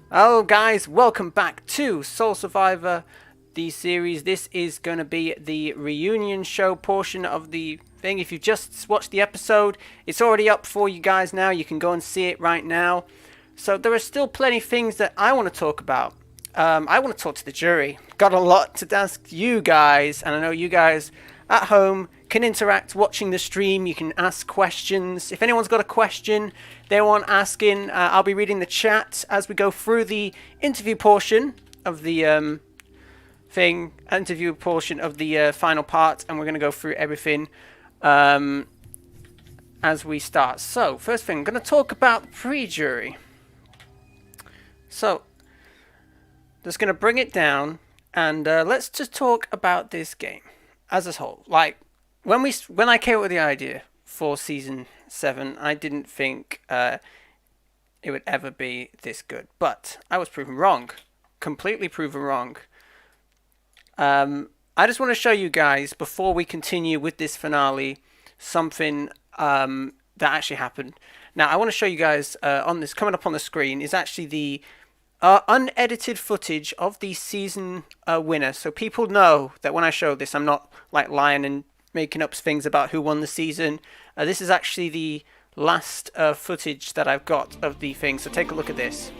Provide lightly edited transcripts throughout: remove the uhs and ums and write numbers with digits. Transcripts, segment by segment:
Hello guys, welcome back to Soul Survivor, the series. This is going to be the reunion show portion of the thing. If you've just watched the episode, it's already up for you guys now. You can go and see it right now. So there are still plenty of things that I want to talk about. I want to talk to the jury. Got a lot to ask you guys, and I know you guys at home can interact watching the stream. You can ask questions. If anyone's got a question they want asking, I'll be reading the chat as we go through the interview portion of the final part, and we're going to go through everything as we start. So first thing, I'm going to talk about the pre-jury. So just going to bring it down, and let's just talk about this game as a whole. Like when I came up with the idea for season 7, I didn't think it would ever be this good, but I was proven wrong, completely proven wrong. I just want to show you guys before we continue with this finale something that actually happened. Now I want to show you guys on this coming up on the screen is actually the unedited footage of the season winner, so people know that when I show this, I'm not like lying and making up things about who won the season. This is actually the last footage that I've got of the thing, so take a look at this.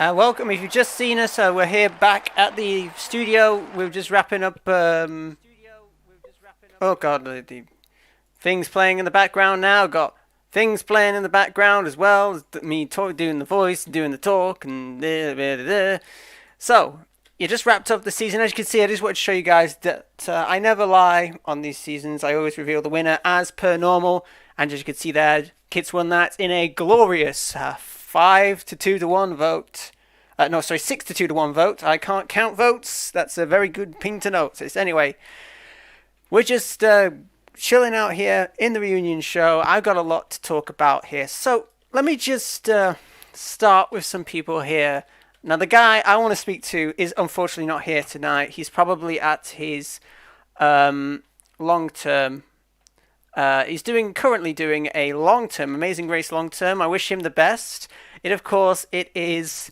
Welcome. If you've just seen us, we're here back at the studio. We're just wrapping up. Oh god, the things playing in the background now. Got things playing in the background as well as me doing the voice, doing the talk, and so you just wrapped up the season. As you can see, I just wanted to show you guys that I never lie on these seasons. I always reveal the winner as per normal, and as you can see there, Kits won that in a glorious 5-2 to 1 vote. No, sorry, 6 to 1 vote. I can't count votes. That's a very good thing to notice. Anyway, we're just chilling out here in the reunion show. I've got a lot to talk about here. So let me just start with some people here. Now, the guy I want to speak to is unfortunately not here tonight. He's probably at his long-term. He's currently doing a long-term, Amazing Race long-term. I wish him the best. It is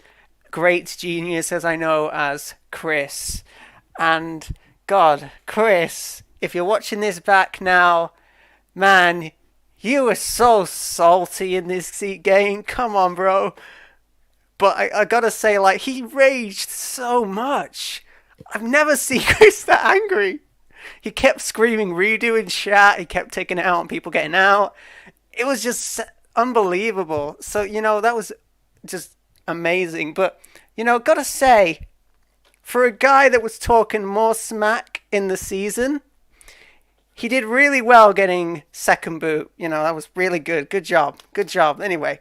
great genius, as I know, as Chris. And, God, Chris, if you're watching this back now, man, you were so salty in this game. Come on, bro. But I gotta say, like, he raged so much. I've never seen Chris that angry. He kept screaming redo in chat. He kept taking it out on people getting out. It was just unbelievable. So, that was just amazing. But, gotta say, for a guy that was talking more smack in the season, he did really well getting second boot. That was really good. Good job. Anyway.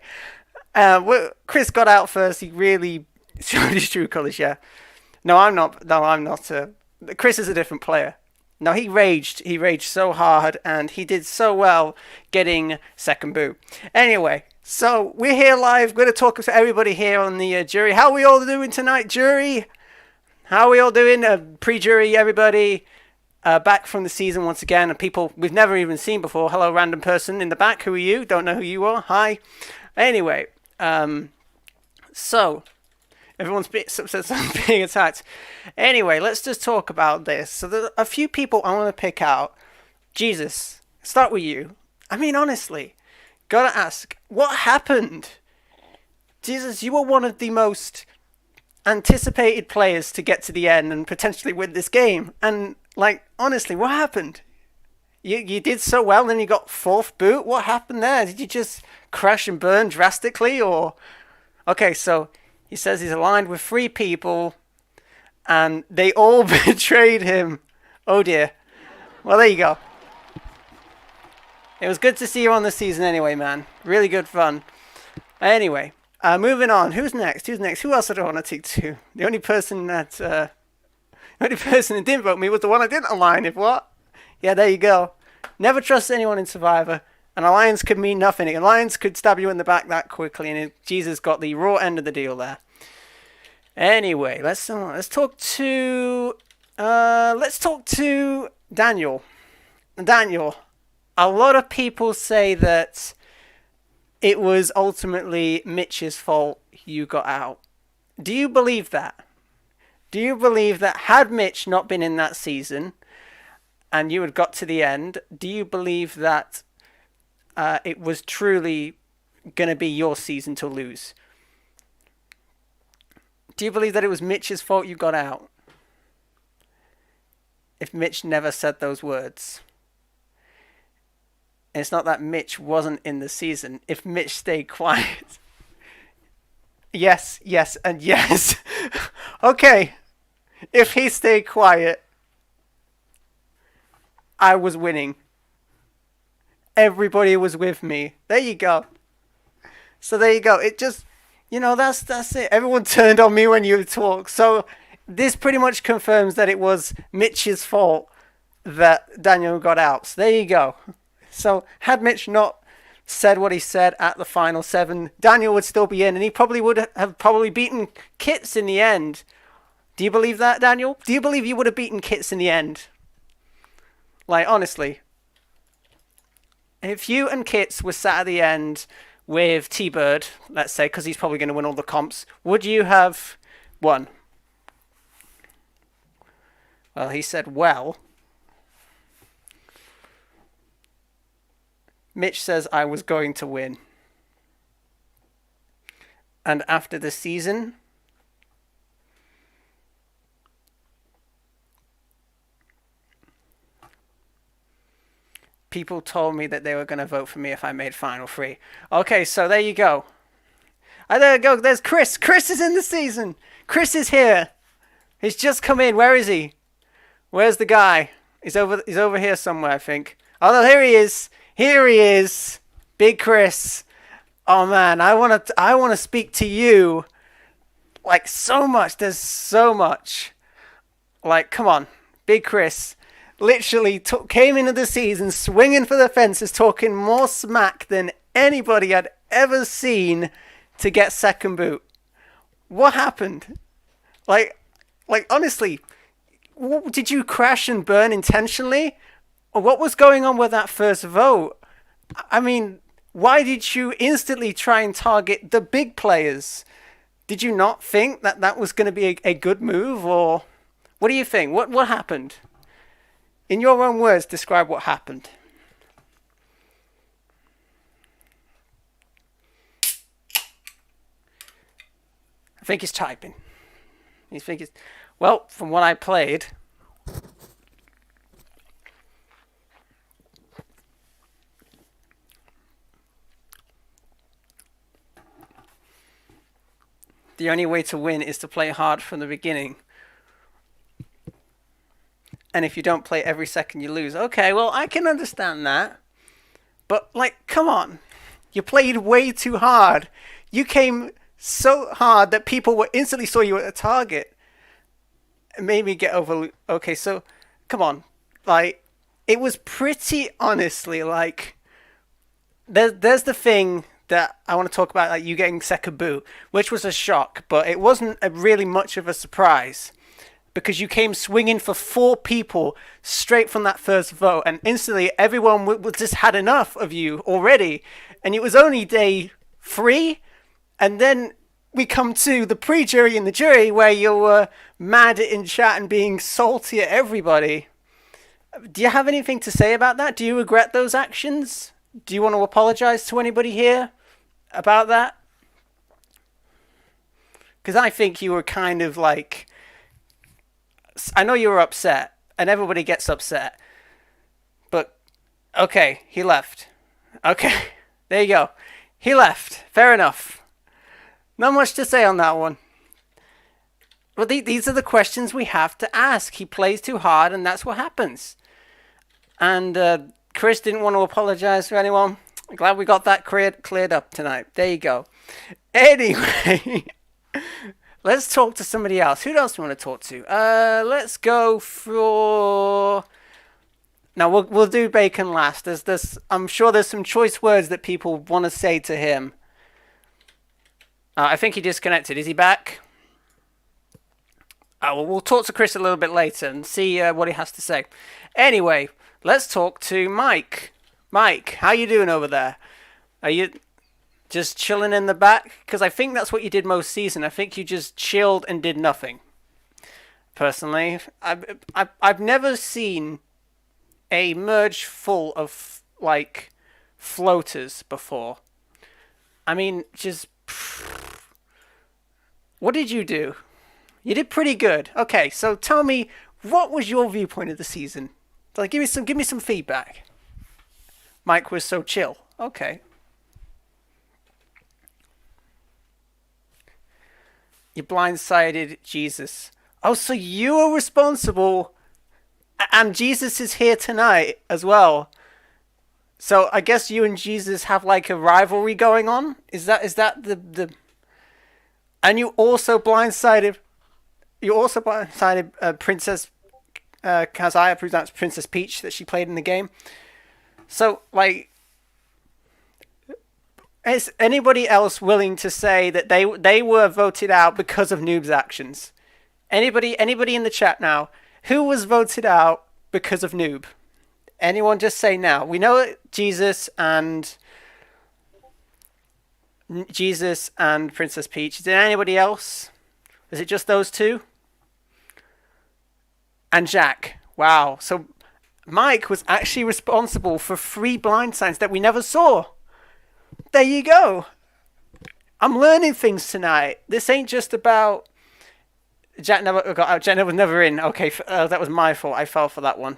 Chris got out first. He really showed his true colours, yeah. No, I'm not. Chris is a different player. No, he raged. He raged so hard, and he did so well getting second boot. Anyway, so we're here live. We're going to talk to everybody here on the jury. How are we all doing tonight, jury? How are we all doing? Pre-jury, everybody. Back from the season once again, and people we've never even seen before. Hello, random person in the back. Who are you? Don't know who you are. Hi. Anyway. So everyone's being attacked. Anyway, let's just talk about this. So there are a few people I want to pick out. Jesus, start with you. I mean, honestly, gotta ask, what happened? Jesus, you were one of the most anticipated players to get to the end and potentially win this game. And, like, honestly, what happened? You did so well, then you got fourth boot. What happened there? Did you just crash and burn drastically, or? Okay, so he says he's aligned with 3 people, and they all betrayed him. Oh dear. Well, there you go. It was good to see you on the season anyway, man. Really good fun. Anyway, moving on. Who's next? Who else did I want to take to? The only person that didn't vote me was the one I didn't align with. What? Yeah, there you go. Never trust anyone in Survivor. An alliance could mean nothing. An alliance could stab you in the back that quickly, and Jesus got the raw end of the deal there. Anyway, let's talk to Daniel. Daniel, a lot of people say that it was ultimately Mitch's fault you got out. Do you believe that? Do you believe that had Mitch not been in that season and you had got to the end, do you believe that it was truly going to be your season to lose? Do you believe that it was Mitch's fault you got out? If Mitch never said those words. And it's not that Mitch wasn't in the season. If Mitch stayed quiet. Yes, and yes. Okay. If he stayed quiet, I was winning. Everybody was with me. There you go. So there you go. It just, that's it. Everyone turned on me when you talk. So this pretty much confirms that it was Mitch's fault that Daniel got out. So there you go. So had Mitch not said what he said at the final 7, Daniel would still be in, and he probably would have beaten Kits in the end. Do you believe that, Daniel? Do you believe you would have beaten Kits in the end? Like, honestly. If you and Kits were sat at the end with T-Bird, let's say, because he's probably going to win all the comps, would you have won? Well, he said, well. Mitch says I was going to win. And after the season, people told me that they were going to vote for me if I made Final 3. Okay, so there you go. There you go. There's Chris. Chris is in the season. Chris is here. He's just come in. Where is he? Where's the guy? He's over here somewhere, I think. Oh, no, here he is. Here he is. Big Chris. Oh, man. I want to speak to you Like, so much. There's so much. Like, come on. Big Chris literally came into the season swinging for the fences, talking more smack than anybody I'd ever seen to get second boot. What happened? Like honestly, did you crash and burn intentionally? Or what was going on with that first vote? I mean, why did you instantly try and target the big players? Did you not think that that was going to be a good move? Or what do you think? What happened? In your own words, describe what happened. I think he's typing. Well, from what I played, the only way to win is to play hard from the beginning. And if you don't play every second, you lose. Okay, well, I can understand that. But, like, come on. You played way too hard. You came so hard that people instantly saw you at a target. It made me get over... Okay, so, come on. Like, it was pretty honestly, like... There's the thing that I want to talk about, like, you getting second boot, which was a shock, but it wasn't really much of a surprise. Because you came swinging for 4 people straight from that first vote, and instantly everyone just had enough of you already. And it was only day 3, and then we come to the pre-jury and the jury where you were mad in chat and being salty at everybody. Do you have anything to say about that? Do you regret those actions? Do you want to apologize to anybody here about that? Because I think you were kind of like... I know you were upset, and everybody gets upset. But, okay, he left. Okay, there you go. He left. Fair enough. Not much to say on that one. Well, these are the questions we have to ask. He plays too hard, and that's what happens. And Chris didn't want to apologize to anyone. I'm glad we got that cleared up tonight. There you go. Anyway... Let's talk to somebody else. Who else do we want to talk to? Let's go for... Now, we'll do Bacon last. I'm sure there's some choice words that people want to say to him. I think he disconnected. Is he back? Well, we'll talk to Chris a little bit later and see what he has to say. Anyway, let's talk to Mike. Mike, how you doing over there? Are you... just chilling in the back? Because I think that's what you did most season. I think you just chilled and did nothing. Personally, I've never seen a merge full of, like, floaters before. I mean, just... What did you do? You did pretty good. Okay, so tell me, what was your viewpoint of the season? Like, give me some feedback. Mike was so chill. Okay. You blindsided Jesus. Oh, so you were responsible, and Jesus is here tonight as well. So I guess you and Jesus have like a rivalry going on. Is that the? And you also blindsided. Princess Keziah, pronounced Princess Peach, that she played in the game. So like. Is anybody else willing to say that they were voted out because of Noob's actions? Anybody in the chat now? Who was voted out because of Noob? Anyone just say now. We know Jesus and Princess Peach. Is there anybody else? Is it just those two? And Jack. Wow. So Mike was actually responsible for 3 blind signs that we never saw. There you go. I'm learning things tonight. This ain't just about... Jack never got out. Jack was never in. Okay, that was my fault. I fell for that one.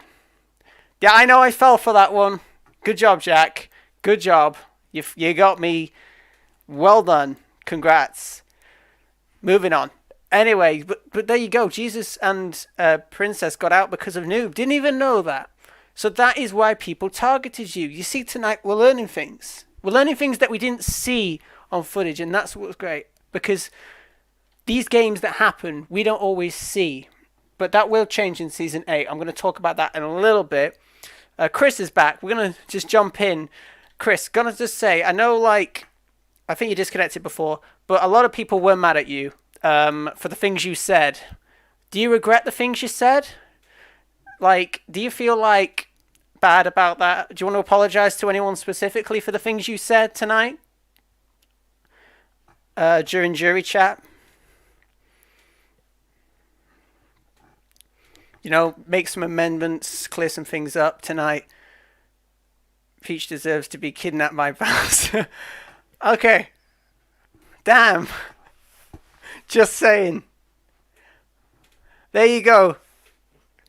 Yeah, I know I fell for that one. Good job, Jack. Good job. You got me. Well done. Congrats. Moving on. Anyway, but there you go. Jesus and Princess got out because of Noob. Didn't even know that. So that is why people targeted you. You see, tonight we're learning things. We're learning things that we didn't see on footage, and that's what was great. Because these games that happen, we don't always see. But that will change in Season 8. I'm going to talk about that in a little bit. Chris is back. We're going to just jump in. Chris, going to just say, I know, like, I think you disconnected before, but a lot of people were mad at you for the things you said. Do you regret the things you said? Like, do you feel, like, bad about that? Do you want to apologize to anyone specifically for the things you said tonight? During jury chat? You know, make some amendments, clear some things up tonight. Peach deserves to be kidnapped by Bowser. Okay. Damn. Just saying. There you go.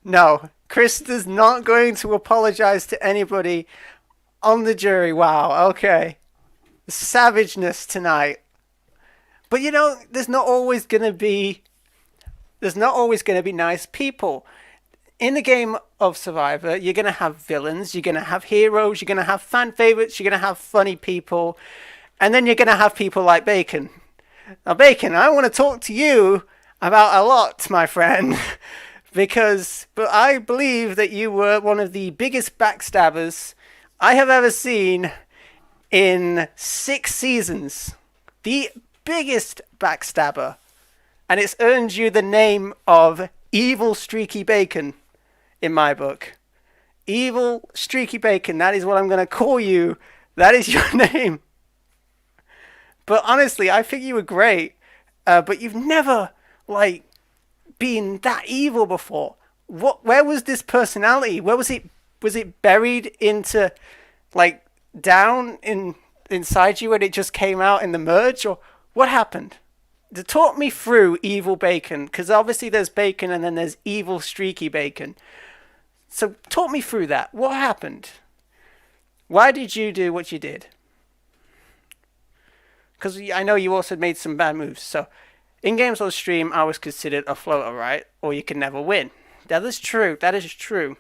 No. Chris is not going to apologize to anybody on the jury. Wow. Okay. The savageness tonight. But you know, there's not always going to be nice people. In the game of Survivor, you're going to have villains, you're going to have heroes, you're going to have fan favorites, you're going to have funny people, and then you're going to have people like Bacon. Now, Bacon, I want to talk to you about a lot, my friend, but I believe that you were one of the biggest backstabbers I have ever seen in 6 seasons. The biggest backstabber. And it's earned you the name of Evil Streaky Bacon in my book. Evil Streaky Bacon, that is what I'm going to call you. That is your name. But honestly, I think you were great. But you've never, like, been that evil before. Where was this personality? Where was it? Was it buried into, like, down inside you and it just came out in the merge? Or what happened? To talk me through Evil Bacon, because obviously there's Bacon and then there's Evil Streaky Bacon. So talk me through that. What happened? Why did you do what you did? Because I know you also made some bad moves. So in games on stream, I was considered a floater, right? Or you can never win. That is true. That is true.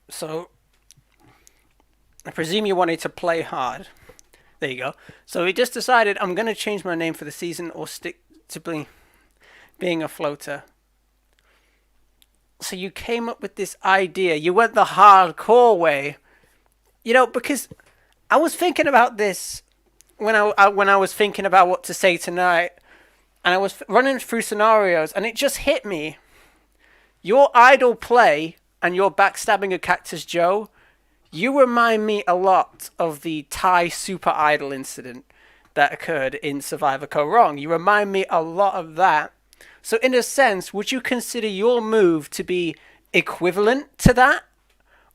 So, I presume you wanted to play hard. There you go. So he just decided, I'm going to change my name for the season or stick to being a floater. So you came up with this idea. You went the hardcore way. You know, because I was thinking about this when I was thinking about what to say tonight. And I was running through scenarios and it just hit me. Your idle play and your backstabbing of Cactus Joe, you remind me a lot of the Thai super idol incident that occurred in Survivor Co. Wrong. You remind me a lot of that. So in a sense, would you consider your move to be equivalent to that?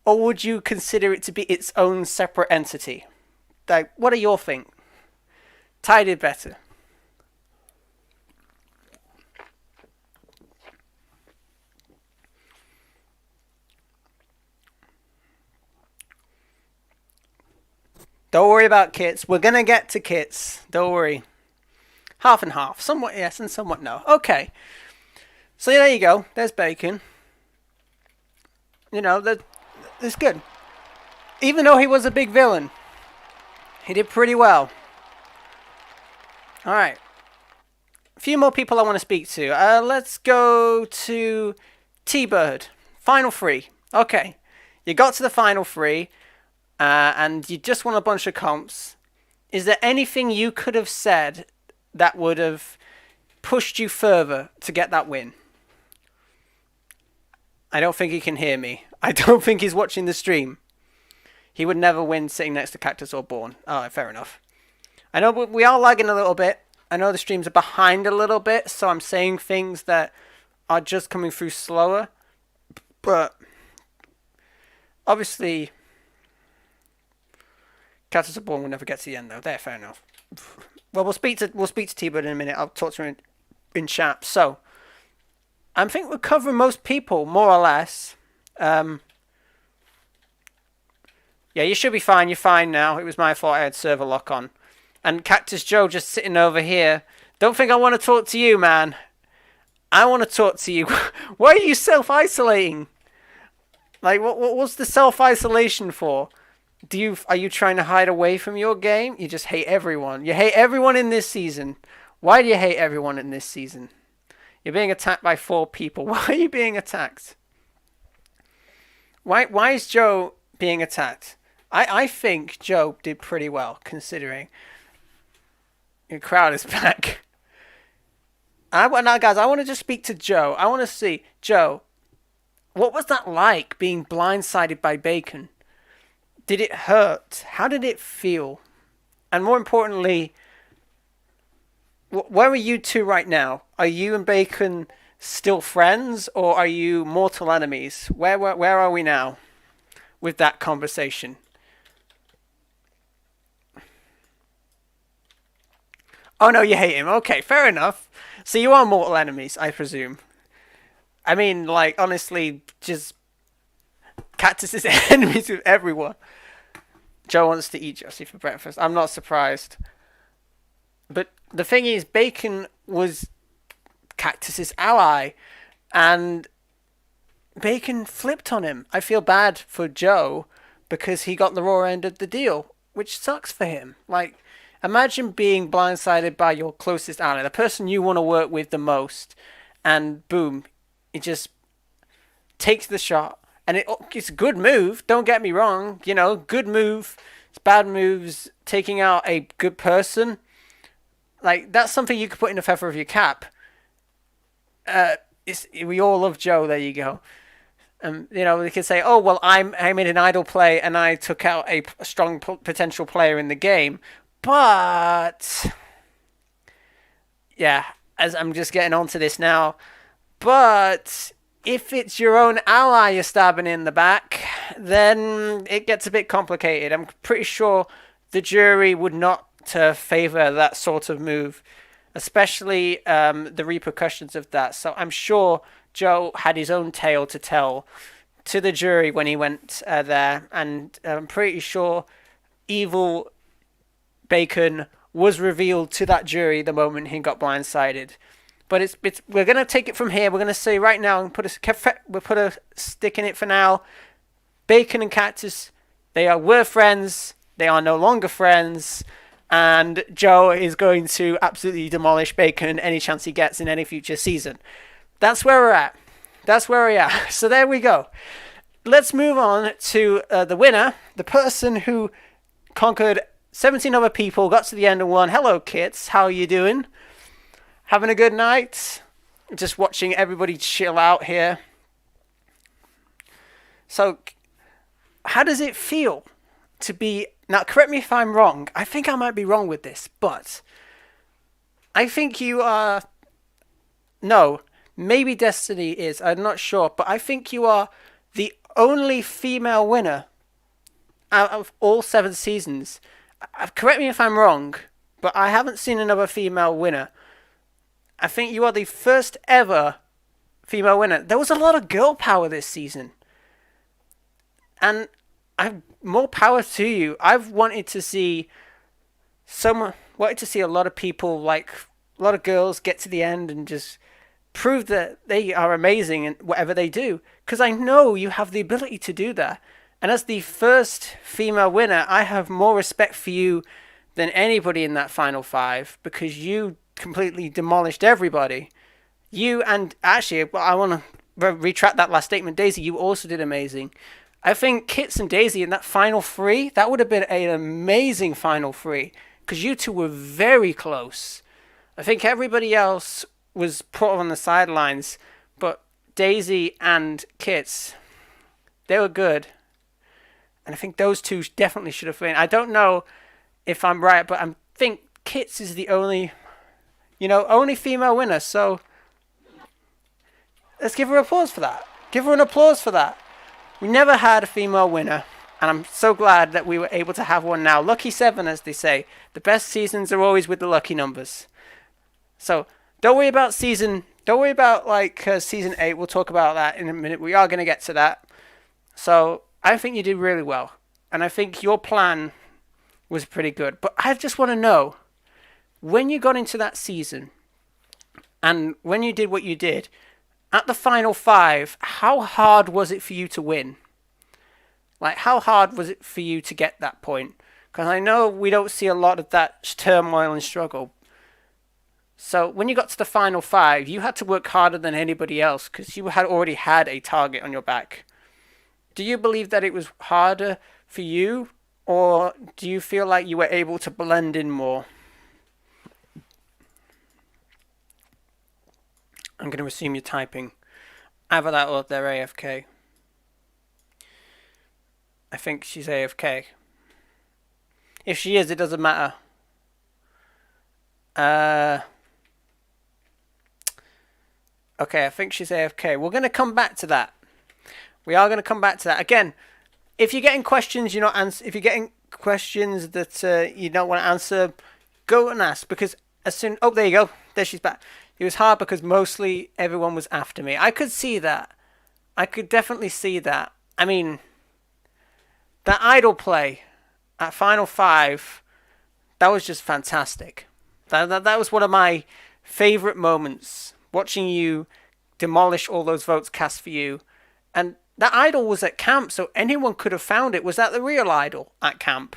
Or would you consider it to be its own separate entity? Like, what do you think? Thai did better. Don't worry about kits. We're going to get to kits. Don't worry. Half and half. Somewhat yes and somewhat no. Okay. So there you go. There's Bacon. You know, that's good. Even though he was a big villain, he did pretty well. Alright. A few more people I want to speak to. Let's go to T-Bird. Final 3. Okay. You got to the final 3. And you just won a bunch of comps. Is there anything you could have said that would have pushed you further to get that win? I don't think he can hear me. I don't think he's watching the stream. He would never win sitting next to Cactus or Born. Alright, fair enough. I know we are lagging a little bit. I know the streams are behind a little bit, so I'm saying things that are just coming through slower. But obviously Cactus or Born will never get to the end though. There, fair enough. Well, we'll speak to T-Bird in a minute. I'll talk to him in chat. So I think we're covering most people, more or less. Yeah, you should be fine. You're fine now. It was my fault I had server lock on. And Cactus Joe just sitting over here. Don't think I want to talk to you, man. I want to talk to you. Why are you self-isolating? Like, what's the self-isolation for? Are you trying to hide away from your game? You just hate everyone. You hate everyone in this season. Why do you hate everyone in this season? You're being attacked by 4 people. Why are you being attacked? Why is Joe being attacked? I think Joe did pretty well, considering. Your crowd is back. Now, guys, I want to just speak to Joe. I want to see, Joe, what was that like, being blindsided by Bacon? Did it hurt? How did it feel? And more importantly, where are you two right now? Are you and Bacon still friends, or are you mortal enemies? Where are we now with that conversation? Oh no, you hate him. Okay, fair enough. So you are mortal enemies, I presume. I mean, like, honestly, just Cactus is enemies with everyone. Joe wants to eat Jesse for breakfast. I'm not surprised. But the thing is, Bacon was Cactus's ally, and Bacon flipped on him. I feel bad for Joe because he got the raw end of the deal, which sucks for him. Like, imagine being blindsided by your closest ally, the person you want to work with the most, and boom, he just takes the shot. And it's a good move, don't get me wrong. You know, good move. It's bad moves. Taking out a good person, like, that's something you could put in the feather of your cap. We all love Joe. There you go. You know, they could say, "Oh, well, I made an idle play and I took out a strong potential player in the game." But yeah, as I'm just getting onto this now. But if it's your own ally you're stabbing in the back, then it gets a bit complicated. I'm pretty sure the jury would not favour that sort of move, especially the repercussions of that. So I'm sure Joe had his own tale to tell to the jury when he went there, and I'm pretty sure evil Bacon was revealed to that jury the moment he got blindsided. But we're gonna take it from here. We're gonna say right now and we'll put a stick in it for now. Bacon and Cactus, were friends. They are no longer friends, and Joe is going to absolutely demolish Bacon any chance he gets in any future season. That's where we're at. So there we go. Let's move on to the winner, the person who conquered 17 other people, got to the end and won. Hello, Kits. How are you doing? Having a good night? Just watching everybody chill out here. So, how does it feel to be... Now, correct me if I'm wrong. I think I might be wrong with this, but I think you are... No, maybe Destiny is. I'm not sure, but I think you are the only female winner out of all 7 seasons. Correct me if I'm wrong, but I haven't seen another female winner. I think you are the first ever female winner. There was a lot of girl power this season, and more power to you. I've wanted to see a lot of people, like a lot of girls, get to the end and just prove that they are amazing in whatever they do. Because I know you have the ability to do that. And as the first female winner, I have more respect for you than anybody in that final 5, because you completely demolished everybody. You, and actually, I want to retract that last statement, Daisy, you also did amazing. I think Kits and Daisy in that final 3, that would have been an amazing final 3, because you two were very close. I think everybody else was put on the sidelines, but Daisy and Kits, they were good. And I think those two definitely should have won. I don't know if I'm right, but I think Kits is the only female winner. So let's give her applause for that. Give her an applause for that. We never had a female winner, and I'm so glad that we were able to have one now. Lucky 7, as they say. The best seasons are always with the lucky numbers. So don't worry about season 8. We'll talk about that in a minute. We are going to get to that. So I think you did really well, and I think your plan was pretty good. But I just want to know, when you got into that season And when you did what you did, at the final 5, how hard was it for you to win? Like, how hard was it for you to get that point? Because I know we don't see a lot of that turmoil and struggle. So when you got to the final 5, you had to work harder than anybody else because you had already had a target on your back. Do you believe that it was harder for you, or do you feel like you were able to blend in more? I'm going to assume you're typing. Either that or they're AFK. I think she's AFK. If she is, it doesn't matter. Okay, I think she's AFK. We're going to come back to that. We are going to come back to that. Again, if you're getting questions if you're getting questions that you don't want to answer, go and ask. Because as soon... Oh, there you go. There she's back. It was hard because mostly everyone was after me. I could see that. I could definitely see that. I mean, that idol play at Final 5, that was just fantastic. That was one of my favourite moments. Watching you demolish all those votes cast for you. And that idol was at camp, so anyone could have found it. Was that the real idol at camp?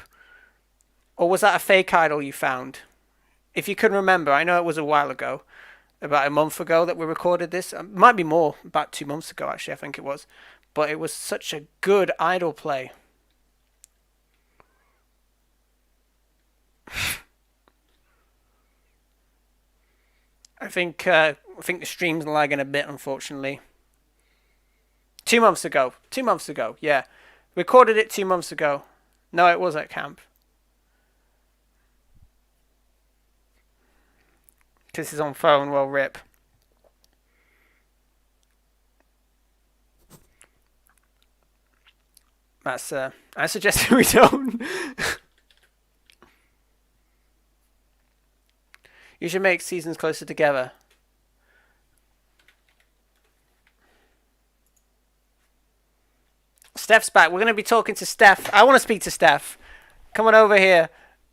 Or was that a fake idol you found? If you can remember, I know it was a while ago. About a month ago that we recorded this. It might be more, about 2 months ago actually, I think it was. But it was such a good idol play. I think the stream's lagging a bit, unfortunately. 2 months ago. 2 months ago, yeah. Recorded it 2 months ago. No, it was at camp. This is on phone, well, rip. That's, I suggest we don't. You should make seasons closer together. Steph's back. We're going to be talking to Steph. I want to speak to Steph. Come on over here.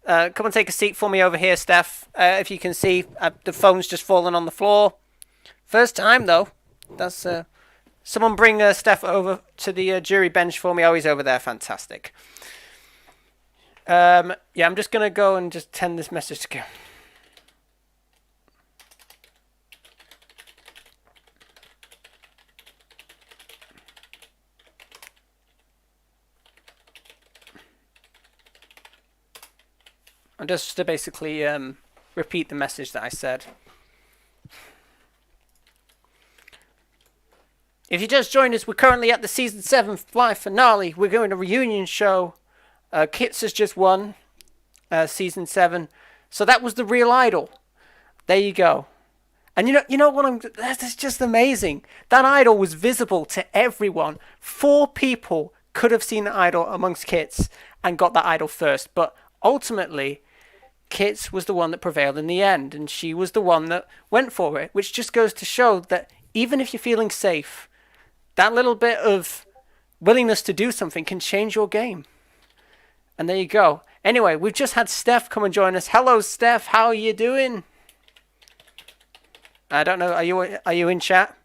Come and take a seat for me over here, Steph. If you can see, the phone's just fallen on the floor. First time, though. That's someone bring Steph over to the jury bench for me. Oh, he's over there. Fantastic. Yeah, I'm just going to go and just send this message to go. And just to basically repeat the message that I said. If you just joined us, we're currently at the Season 7 live finale. We're doing a reunion show. Kits has just won Season 7. So that was the real idol. There you go. And you know what? That's just amazing. That idol was visible to everyone. 4 people could have seen the idol amongst Kits and got that idol first. But ultimately, Kits was the one that prevailed in the end, and she was the one that went for it, which just goes to show that even if you're feeling safe, that little bit of willingness to do something can change your game. And there you go. Anyway, we've just had Steph come and join us. Hello, Steph. How are you doing? I don't know. Are you in chat?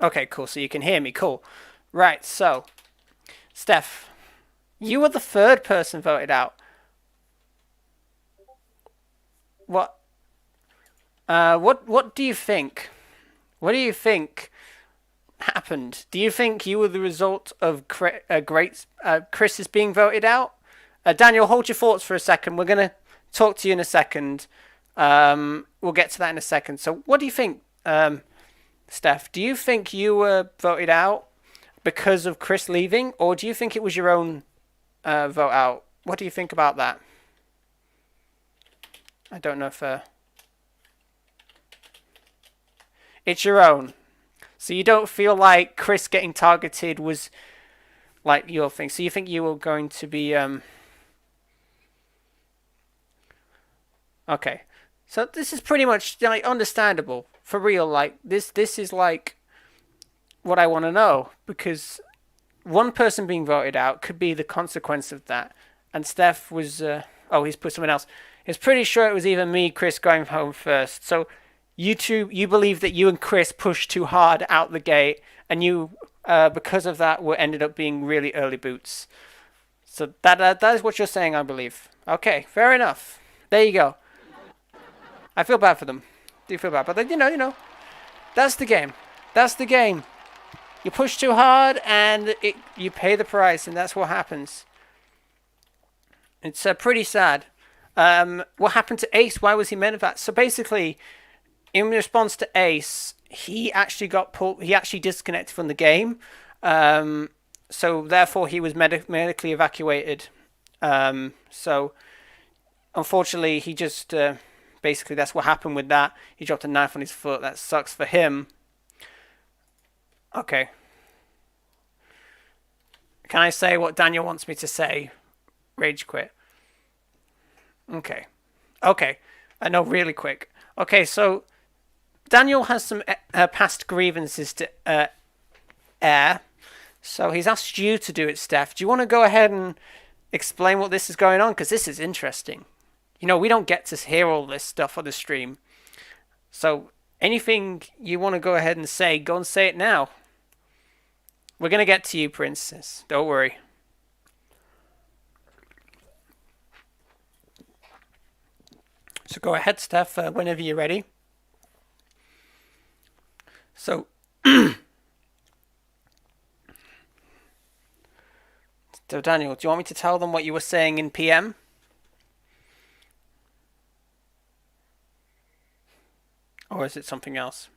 Okay, cool. So you can hear me. Cool. Right. So, Steph, you were the 3rd person voted out. What do you think? What do you think happened? Do you think you were the result of Chris's being voted out? Daniel, hold your thoughts for a second. We're going to talk to you in a second. We'll get to that in a second. So what do you think, Steph? Do you think you were voted out because of Chris leaving, or do you think it was your own vote out? What do you think about that? I don't know if... It's your own. So you don't feel like Chris getting targeted was like your thing. So you think you were going to be... Okay. So this is pretty much like understandable. For real, like this is like what I want to know, because one person being voted out could be the consequence of that. And Steph was, he's put someone else. He's pretty sure it was either me, Chris going home first. So you two, you believe that you and Chris pushed too hard out the gate, and you, because of that, were ended up being really early boots. So that is what you're saying, I believe. Okay, fair enough. There you go. I feel bad for them. Do feel bad, but then, that's the game. That's the game. You push too hard, and you pay the price, and that's what happens. It's pretty sad. What happened to Ace? Why was he medevac? So basically, in response to Ace, he actually got pulled. He actually disconnected from the game. So therefore, he was medically evacuated. So unfortunately, he just basically that's what happened with that. He dropped a knife on his foot. That sucks for him. Okay. Can I say what Daniel wants me to say? Rage quit. Okay. I know, really quick. Okay, so Daniel has some past grievances to air. So he's asked you to do it, Steph. Do you want to go ahead and explain what this is going on? Because this is interesting. We don't get to hear all this stuff on the stream. So anything you want to go ahead and say, go and say it now. We're going to get to you, Princess. Don't worry. So go ahead, Steph, whenever you're ready. So, so Daniel, do you want me to tell them what you were saying in PM? Or is it something else?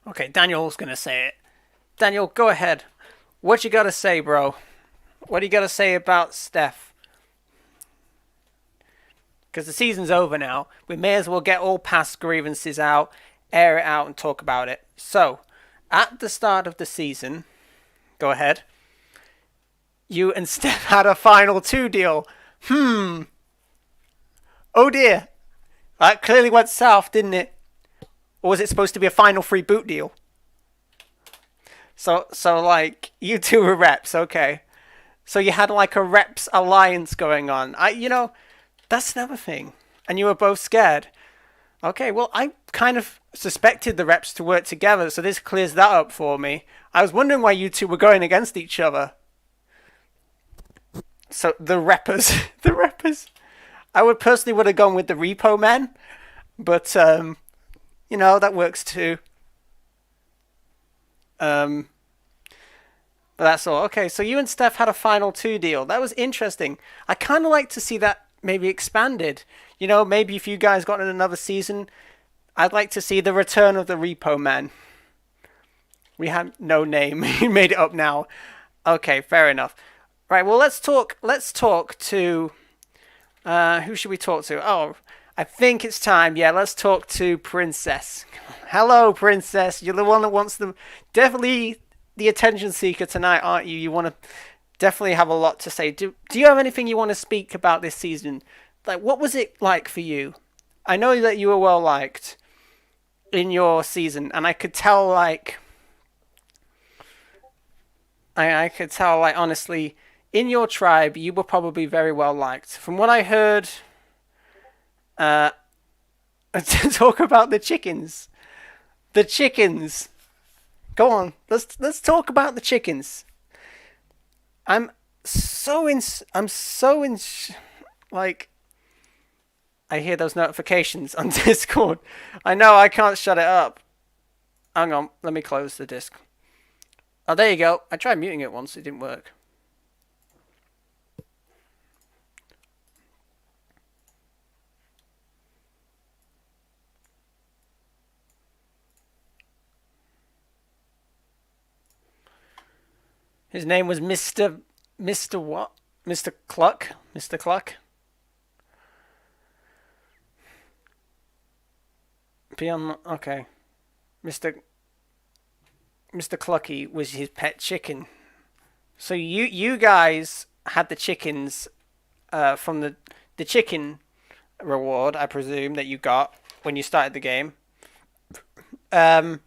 Okay, Daniel's going to say it. Daniel, go ahead. What you got to say, bro? What do you got to say about Steph? Because the season's over now. We may as well get all past grievances out, air it out, and talk about it. So, at the start of the season, go ahead. You and Steph had a final 2 deal. Oh dear. That clearly went south, didn't it? Or was it supposed to be a final 3 boot deal? So like, you two were reps, okay. So you had like a reps alliance going on. That's another thing. And you were both scared. Okay, well, I kind of suspected the reps to work together, so this clears that up for me. I was wondering why you two were going against each other. So, the reppers. The reppers. I would have gone with the repo men. But, that works too. But that's all. Okay, so you and Steph had a final 2 deal. That was interesting. I kind of like to see that maybe expanded. Maybe if you guys got in another season, I'd like to see the return of the Repo Man. We have no name. You made it up now. Okay, fair enough. Right, well, let's talk to... who should we talk to? Oh, I think it's time. Yeah, let's talk to Princess. Hello, Princess. You're the one that wants the... Definitely the attention seeker tonight, aren't you? You want to definitely have a lot to say. Do you have anything you want to speak about this season? Like, what was it like for you? I know that you were well liked in your season, and I could tell, like... I could tell, like, honestly, in your tribe, you were probably very well liked. From what I heard... talk about the chickens. The chickens. Go on. Let's talk about the chickens. Like, I hear those notifications on Discord. I know I can't shut it up. Hang on, let me close the disc. Oh, there you go. I tried muting it once, it didn't work. His name was Mr. what? Mr. Cluck? Mr. Cluck? Beyond... Okay. Mr. Clucky was his pet chicken. So you guys had the chickens from the chicken reward, I presume, that you got when you started the game. and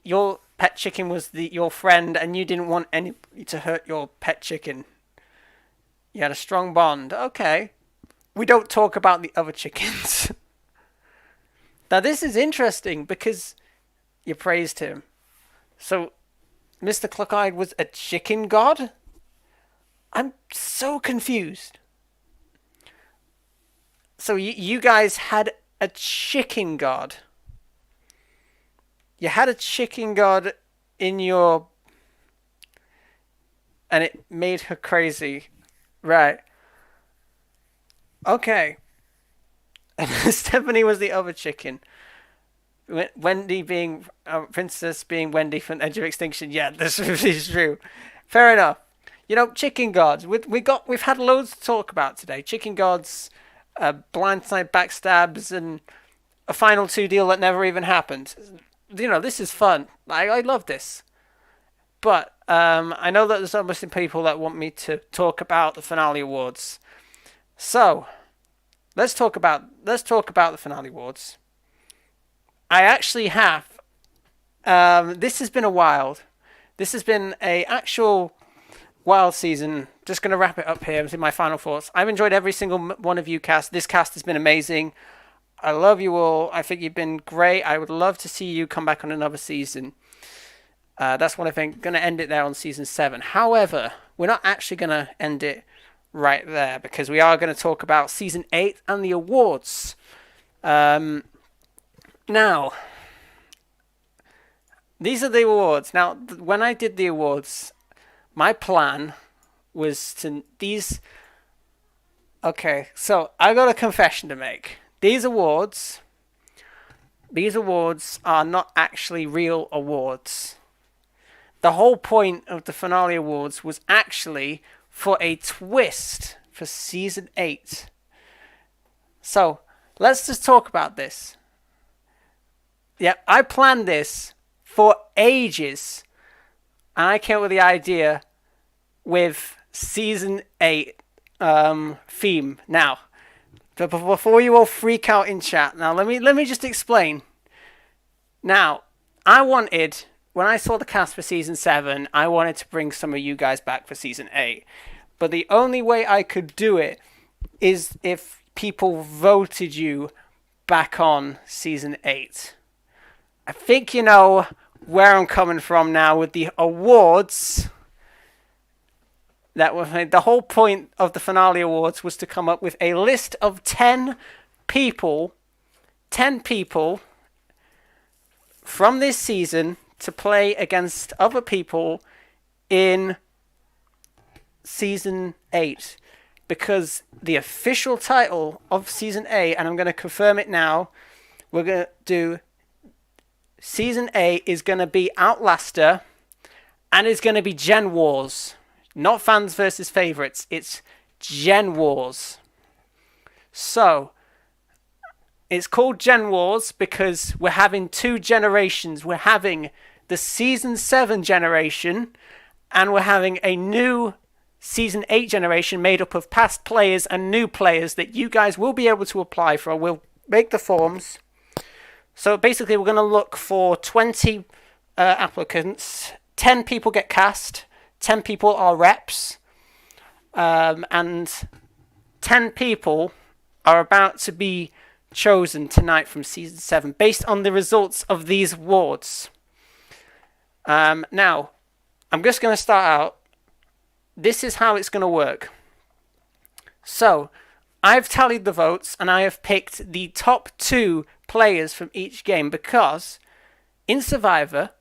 your pet chicken was your friend, and you didn't want anybody to hurt your pet chicken. You had a strong bond. Okay. We don't talk about the other chickens. Now, this is interesting because you praised him. So, Mr. Cluck-Eyed was a chicken god? I'm so confused. So, you guys had a chicken god. You had a chicken god in your... And it made her crazy. Right. Okay. And Stephanie was the other chicken. Wendy being... Princess being Wendy from Edge of Extinction. Yeah, this is true. Fair enough. You know, chicken gods. We've had loads to talk about today. Chicken gods, blindside backstabs, and a final 2 deal that never even happened. You know, this is fun. I love this. But I know that there's obviously people that want me to talk about the finale awards. So let's talk about the finale awards. I actually have. This has been a wild. This has been a actual wild season. Just going to wrap it up here with my final thoughts. I've enjoyed every single one of you cast. This cast has been amazing. I love you all. I think you've been great. I would love to see you come back on another season. That's what I think. Going to end it there on season 7. However, we're not actually going to end it right there because we are going to talk about season 8 and the awards. Now, these are the awards. Now, when I did the awards, my plan was to these. Okay, so I got a confession to make. These awards are not actually real awards. The whole point of the finale awards was actually for a twist for season 8. So, let's just talk about this. Yeah, I planned this for ages. And I came up with the idea with season 8 theme. Now, but before you all freak out in chat, now let me just explain. Now, when I saw the cast for season 7, I wanted to bring some of you guys back for season 8. But the only way I could do it is if people voted you back on season 8. I think you know where I'm coming from now with the awards. That was the whole point of the finale awards was to come up with a list of 10 people from this season to play against other people in season 8. Because the official title of season 8, and I'm going to confirm it now, we're going to do season 8 is going to be Outlaster, and it's going to be Gen Wars. Not fans versus favourites. It's Gen Wars. So, it's called Gen Wars because we're having 2 generations. We're having the season 7 generation, and we're having a new season 8 generation made up of past players and new players that you guys will be able to apply for. We'll make the forms. So basically, we're going to look for 20 applicants. 10 people get cast. 10 people are reps. And 10 people are about to be chosen tonight from season 7 based on the results of these awards. Now, I'm just going to start out. This is how it's going to work. So, I've tallied the votes and I have picked the top 2 players from each game because in Survivor,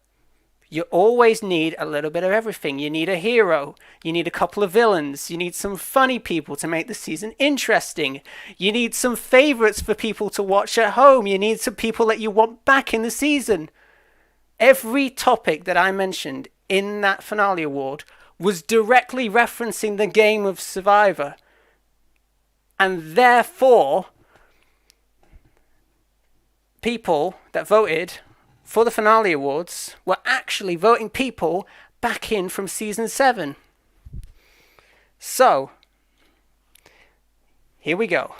you always need a little bit of everything. You need a hero. You need a couple of villains. You need some funny people to make the season interesting. You need some favourites for people to watch at home. You need some people that you want back in the season. Every topic that I mentioned in that finale award was directly referencing the game of Survivor. And therefore, people that voted for the finale awards were actually voting people back in from season 7. So, here we go.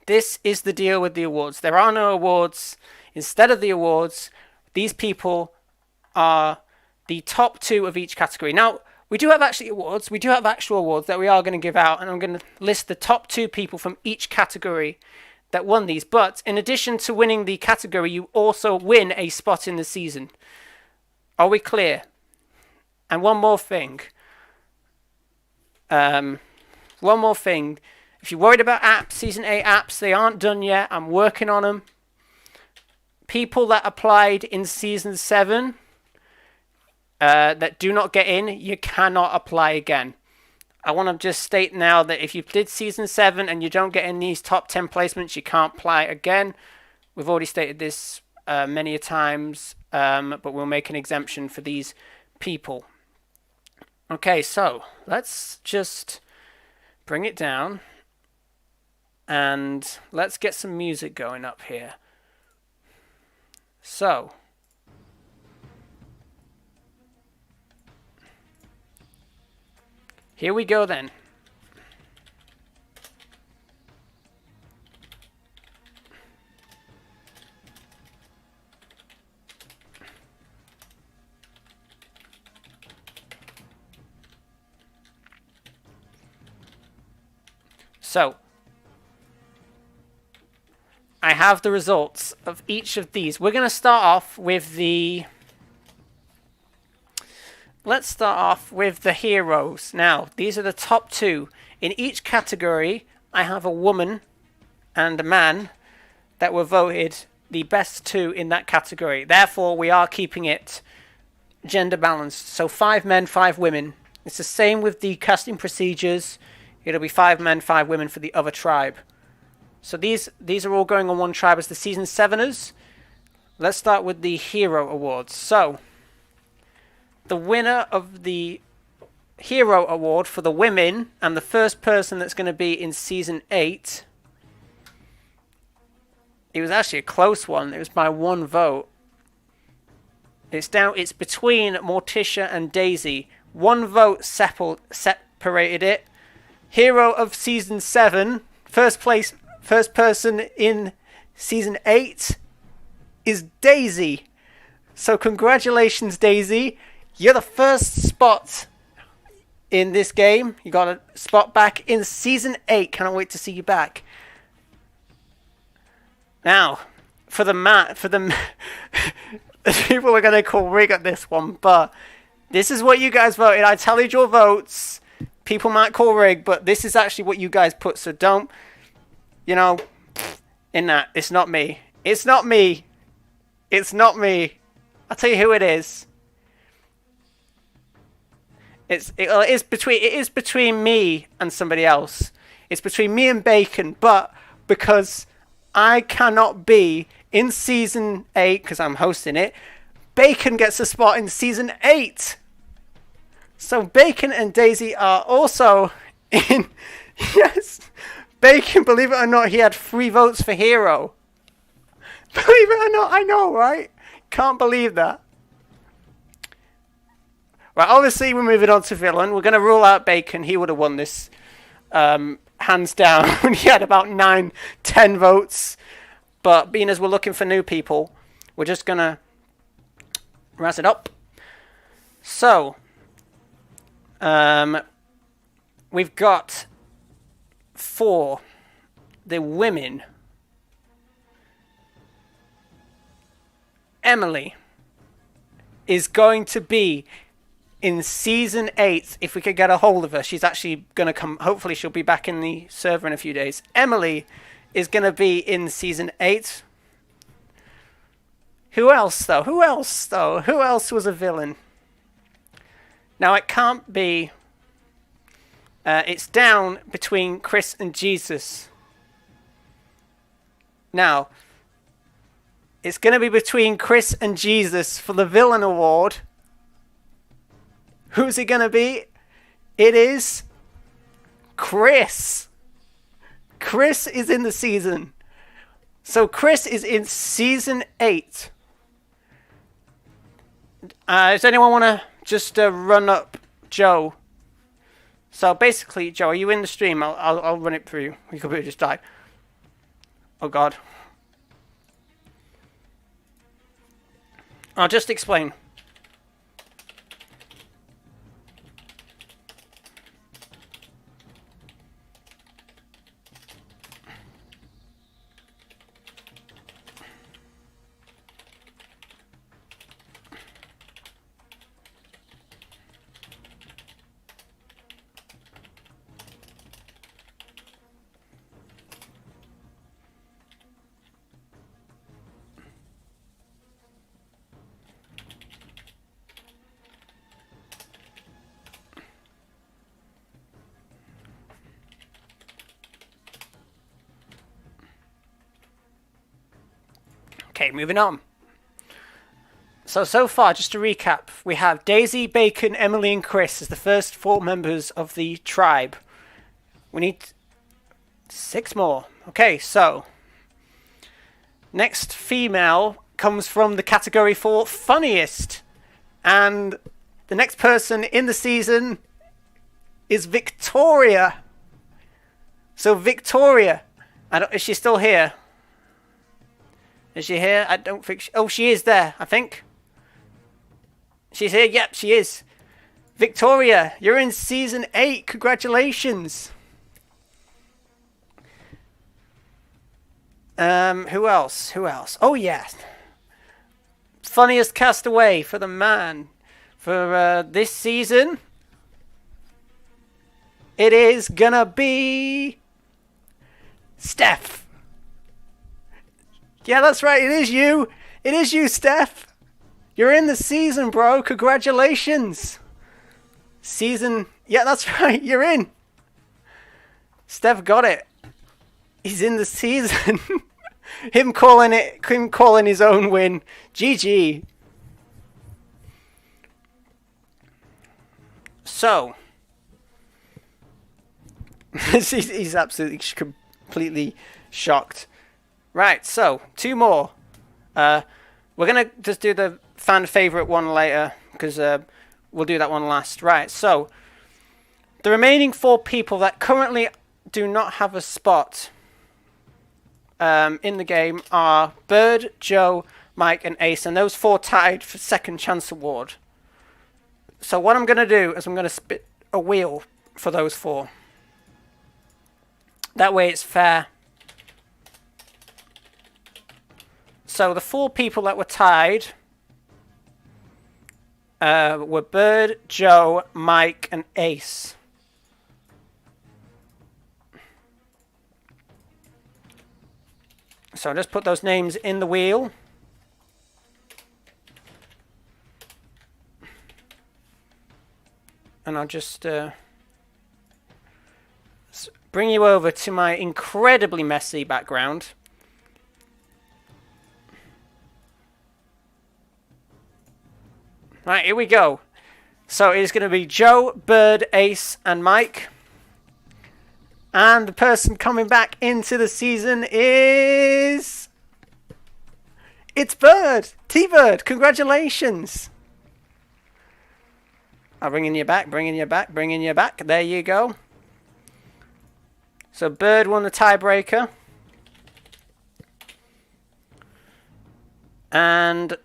This is the deal with the awards. There are no awards instead of the awards, these people are the top 2 of each category. Now, we do have actually awards. We do have actual awards that we are going to give out, and I'm going to list the top 2 people from each category that won these. But in addition to winning the category, you also win a spot in the season. Are we clear? And one more thing. If you're worried about apps, Season 8 apps, they aren't done yet. I'm working on them. People that applied in Season 7 that do not get in, you cannot apply again. I want to just state now that if you did Season 7 and you don't get in these top 10 placements, you can't apply again. We've already stated this many a times, but we'll make an exemption for these people. Okay, so let's just bring it down. And let's get some music going up here. So, here we go then. So, I have the results of each of these. We're going to start off with the... Let's start off with the heroes. Now, these are the top 2. In each category, I have a woman and a man that were voted the best 2 in that category. Therefore, we are keeping it gender balanced. So 5 men, 5 women. It's the same with the casting procedures. It'll be 5 men, 5 women for the other tribe. So these are all going on one tribe as the Season 7ers. Let's start with the Hero Awards. So, the winner of the Hero Award for the women, and the first person that's going to be in Season 8, it was actually a close one. It was by 1 vote. It's between Morticia and Daisy. 1 vote separated it. Hero of Season 7, first person in Season 8 is Daisy. So congratulations, Daisy. You're the first spot in this game. You got a spot back in Season 8. Cannot wait to see you back. Now, for the people are going to call rig at this one, but this is what you guys voted. I tallied your votes. People might call rig, but this is actually what you guys put, so don't, in that, it's not me. It's not me. It's not me. I'll tell you who it is. It is between me and somebody else. It's between me and Bacon, but because I cannot be in Season 8, because I'm hosting it, Bacon gets a spot in Season 8. So Bacon and Daisy are also in... Yes. Bacon, believe it or not, he had 3 votes for Hero. Believe it or not, I know, right? Can't believe that. Right, obviously we're moving on to Villain. We're going to rule out Bacon. He would have won this. Hands down. He had about 9, 10 votes. But being as we're looking for new people, we're just going to razz it up. So... we've got for the women, Emily is going to be in Season 8 if we could get a hold of her. She's actually going to come, hopefully she'll be back in the server in a few days. Emily is going to be in Season 8. Who else though? Who else was a villain? Now it can't be... it's down between Chris and Jesus. Now, it's going to be between Chris and Jesus for the Villain Award. Who's it going to be? It is Chris. Chris is in the season. So Chris is in Season 8. Does anyone want to just run up Joe? So basically, Joe, are you in the stream? I'll run it through you. Your computer just died. Oh God. I'll just explain. Okay, moving on. So far, just to recap, we have Daisy, Bacon, Emily, and Chris as the first 4 members of the tribe. We need 6 more. Okay, so next female comes from the category for funniest. And the next person in the season is Victoria. So Victoria, is she still here? Is she here? I don't think oh, she is there, I think. She's here. Yep, she is. Victoria, you're in season 8. Congratulations. Who else? Oh, yeah. Funniest castaway for the man for this season. It is gonna be Steph. Yeah, that's right. It is you. It is you, Steph. You're in the season, bro. Congratulations. Season. Yeah, that's right. You're in. Steph got it. He's in the season. Him calling his own win. GG. So. He's absolutely completely shocked. Right, so 2 more. We're going to just do the fan favourite one later, because we'll do that one last. Right, so the remaining 4 people that currently do not have a spot in the game are Bird, Joe, Mike, and Ace, and those 4 tied for second chance award. So what I'm going to do is I'm going to spit a wheel for those 4. That way it's fair. So the 4 people that were tied were Bird, Joe, Mike, and Ace. So I'll just put those names in the wheel. And I'll just bring you over to my incredibly messy background. Right, here we go. So it's going to be Joe, Bird, Ace, and Mike. And the person coming back into the season is... It's Bird! T-Bird, congratulations! I'm bringing you back. There you go. So Bird won the tiebreaker. And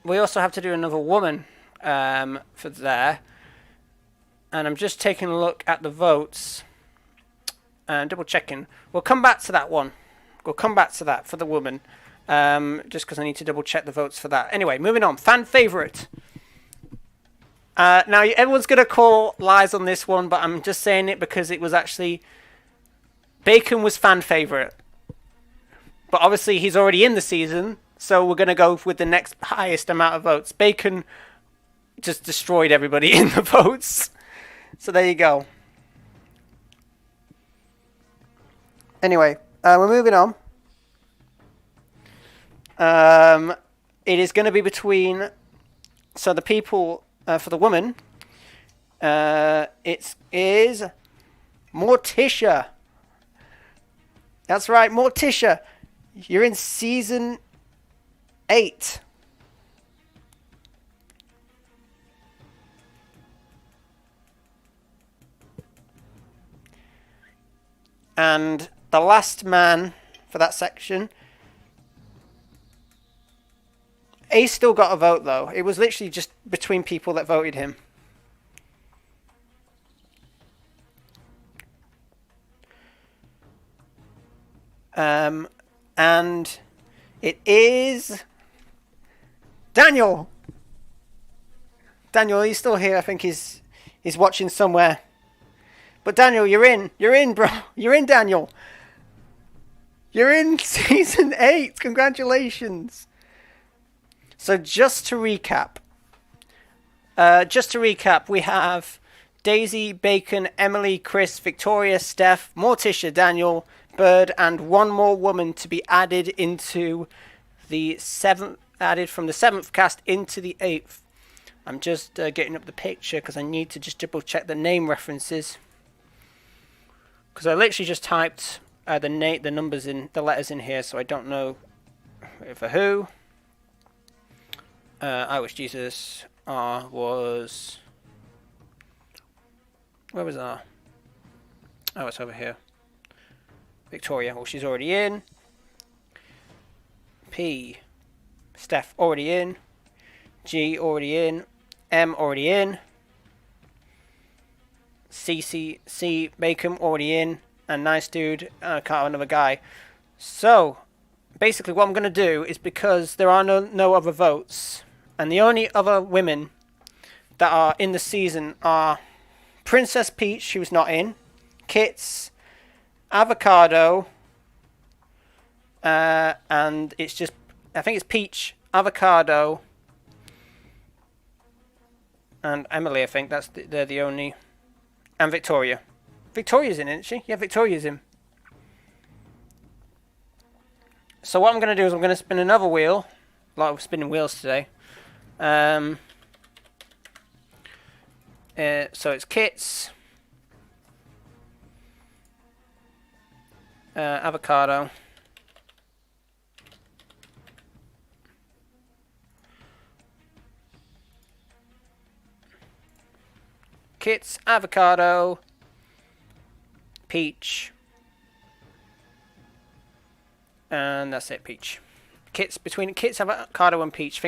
we also have to do another woman for there. And I'm just taking a look at the votes and double checking. We'll come back to that one. We'll come back to that for the woman. Just because I need to double check the votes for that. Anyway, moving on. Fan favourite. Now, everyone's going to call lies on this one, but I'm just saying it because it was actually... Bacon was fan favourite. But obviously, he's already in the season, so we're going to go with the next highest amount of votes. Bacon just destroyed everybody in the votes. So there you go. Anyway, we're moving on. It is going to be between... So the people... for the woman, it is Morticia. That's right, Morticia. You're in season 8. And the last man for that section Ace still got a vote, though. It was literally just between people that voted him. And it is Daniel. Daniel, he's still here. I think he's watching somewhere. But Daniel, you're in. You're in, bro. You're in, Daniel. You're in season 8. Congratulations. So just to recap, we have Daisy, Bacon, Emily, Chris, Victoria, Steph, Morticia, Daniel, Bird, and one more woman to be added into the from the 7th cast into the 8th. I'm just getting up the picture because I need to just double check the name references. Because I literally just typed the numbers in the letters in here, so I don't know for who. I Wish Jesus was. Where was R? Oh, it's over here. Victoria, well, she's already in. P, Steph already in. G already in. M already in. C, Bacon already in. And Nice Dude, I can't have another guy. So, basically what I'm going to do is, because there are no other votes, and the only other women that are in the season are Princess Peach, who's not in, Kits, Avocado, and it's just, I think it's Peach, Avocado, and Emily, I think they're the only, and Victoria. Victoria's in, isn't she? Yeah, Victoria's in. So what I'm going to do is I'm going to spin another wheel. A lot of spinning wheels today. So it's Kits, Avocado, Kits, Avocado, Peach, and that's it, Peach. Between Kits, Avocado, and Peach.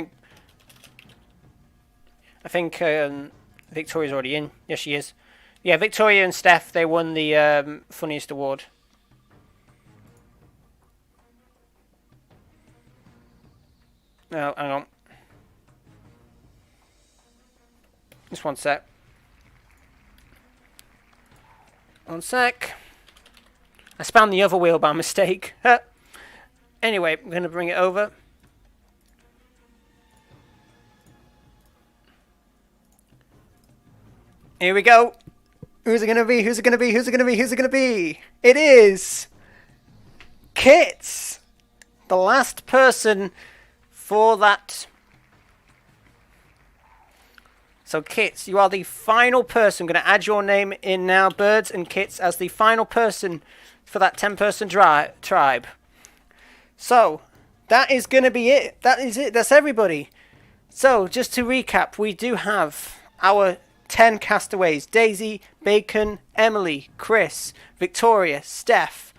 I think Victoria's already in. Yes, she is. Yeah, Victoria and Steph, they won the funniest award. No, hang on. Just one sec. One sec. I spammed the other wheel by mistake. Anyway, I'm going to bring it over. Here we go. Who's it going to be? Who's it going to be? Who's it going to be? Who's it going to be? It is Kits. The last person for that. So Kits, you are the final person. I'm going to add your name in now, Birds and Kits, as the final person for that 10-person tribe. So, that is going to be it. That is it. That's everybody. So, just to recap, we do have our 10 castaways. Daisy, Bacon, Emily, Chris, Victoria, Steph,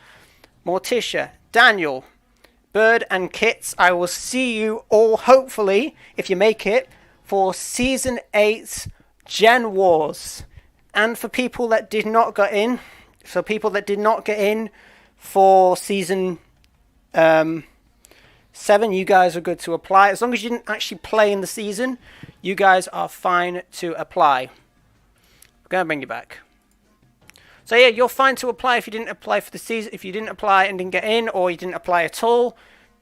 Morticia, Daniel, Bird and Kits. I will see you all, hopefully, if you make it, for Season 8's Gen Wars. And for people that did not get in, for Season 7, you guys are good to apply. As long as you didn't actually play in the season, you guys are fine to apply. I'm going to bring you back. So yeah, you're fine to apply if you didn't apply for the season, if you didn't apply and didn't get in, or you didn't apply at all.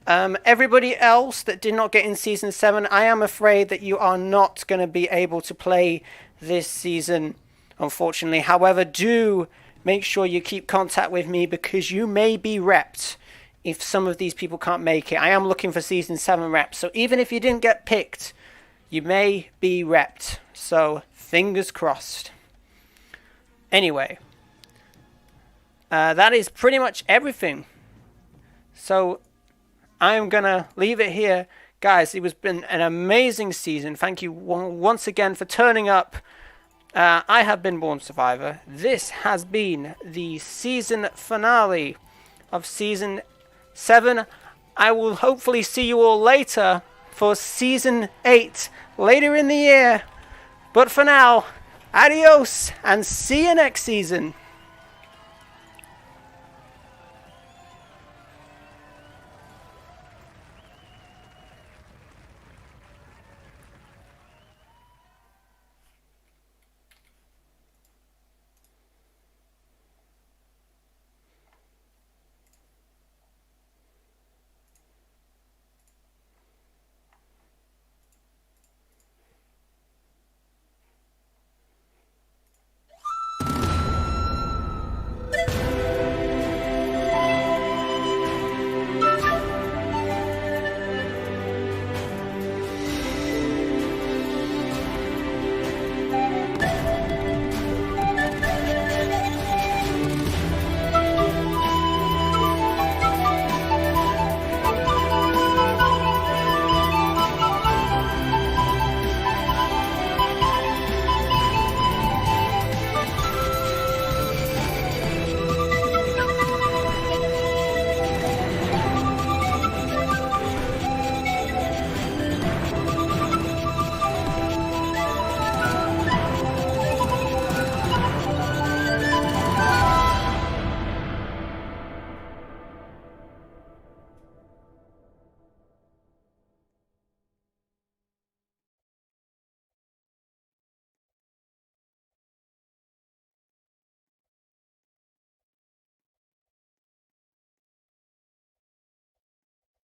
Everybody else that did not get in Season 7, I am afraid that you are not going to be able to play this season, unfortunately. However, do make sure you keep contact with me, because you may be repped if some of these people can't make it. I am looking for Season 7 reps, so even if you didn't get picked, you may be repped. So, fingers crossed. Anyway, that is pretty much everything. So, I'm going to leave it here. Guys, it has been an amazing season. Thank you once again for turning up. I have been Born Survivor. This has been the season finale of Season 7. I will hopefully see you all later for Season 8 later in the year. But for now, adios and see you next season.